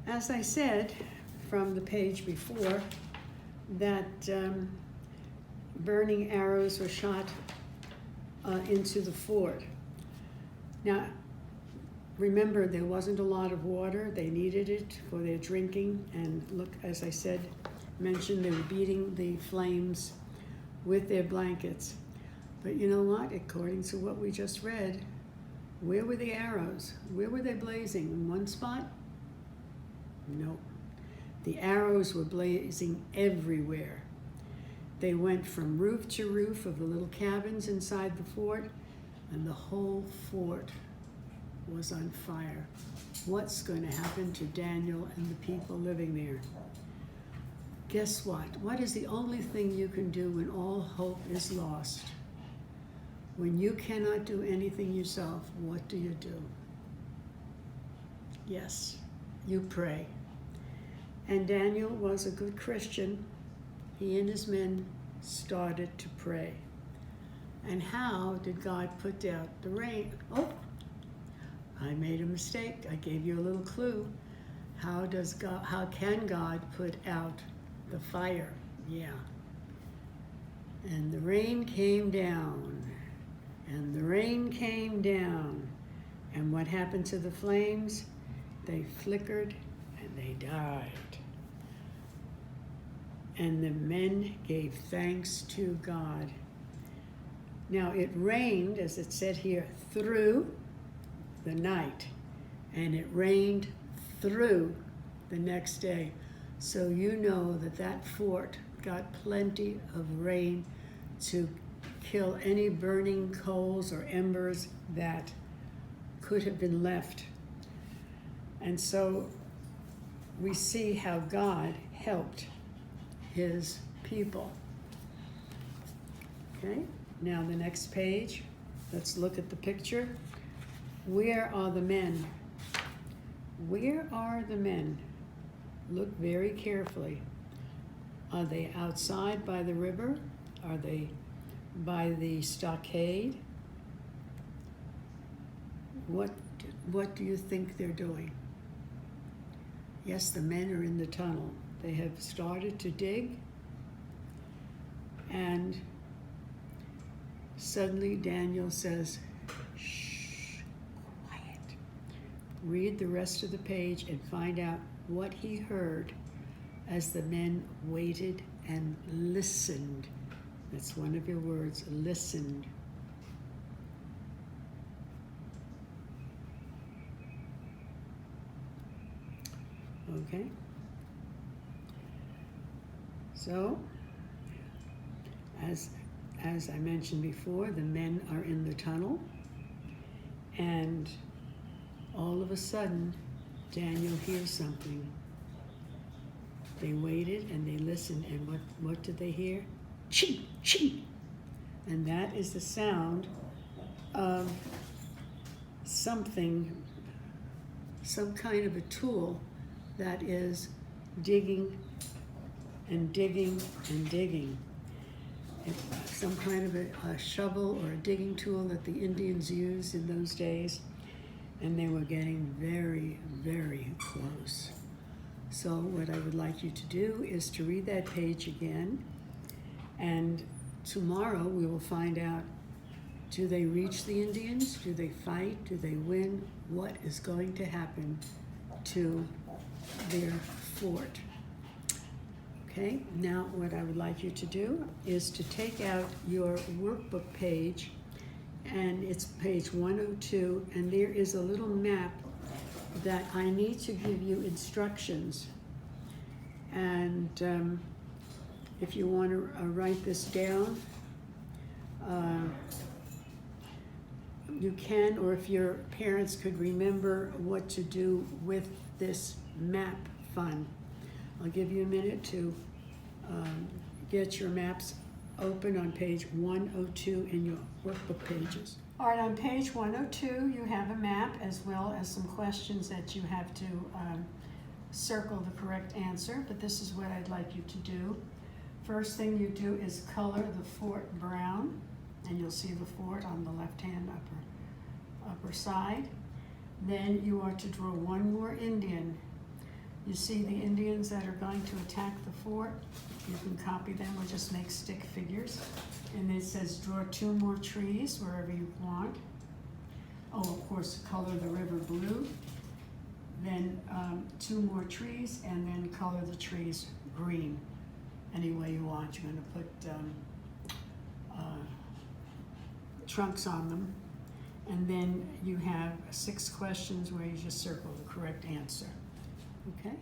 As I said from the page before, that burning arrows were shot into the fort. Now, remember, there wasn't a lot of water. They needed it for their drinking. And look, as I said, mentioned, they were beating the flames with their blankets. But you know what? According to what we just read, where were the arrows? Where were they blazing? In one spot? No. The arrows were blazing everywhere. They went from roof to roof of the little cabins inside the fort, and the whole fort was on fire. What's going to happen to Daniel and the people living there? Guess what? What is the only thing you can do when all hope is lost? When you cannot do anything yourself, what do you do? Yes, you pray. And Daniel was a good Christian. He and his men started to pray. And how did God put out the rain? Oh, I made a mistake. I gave you a little clue. How can God put out the fire? Yeah. And the rain came down. And the rain came down. And what happened to the flames? They flickered and they died. And the men gave thanks to God. Now it rained, as it said here, through the night. And it rained through the next day. So you know that that fort got plenty of rain to kill any burning coals or embers that could have been left. And so we see how God helped his people. Okay, now the next page, let's look at the picture. Where are the men? Where are the men? Look very carefully. Are they outside by the river? Are they by the stockade? What do you think they're doing? Yes, the men are in the tunnel. They have started to dig, and suddenly Daniel says, shh, quiet. Read the rest of the page and find out what he heard as the men waited and listened. That's one of your words, listened. Okay. So, as I mentioned before, the men are in the tunnel, and all of a sudden, Daniel hears something. They waited and they listened, and what did they hear? Ching, ching. And that is the sound of something, some kind of a tool that is digging and digging and digging. It's some kind of a shovel or a digging tool that the Indians used in those days, and they were getting very, very close. So what I would like you to do is to read that page again, and tomorrow we will find out, do they reach the Indians? Do they fight? Do they win? What is going to happen to their fort? Okay, now what I would like you to do is to take out your workbook page, and it's page 102, and there is a little map that I need to give you instructions. And if you want to write this down, you can, or if your parents could remember what to do with this map fund. I'll give you a minute to get your maps open on page 102 in your workbook pages. All right, on page 102, you have a map as well as some questions that you have to circle the correct answer, but this is what I'd like you to do. First thing you do is color the fort brown, and you'll see the fort on the left-hand upper side. Then you are to draw one more Indian. You see the Indians that are going to attack the fort? You can copy them or just make stick figures. And it says draw 2 more trees wherever you want. Oh, of course, color the river blue. Then 2 more trees, and then color the trees green any way you want. You're going to put trunks on them. And then you have 6 questions where you just circle the correct answer. Okay?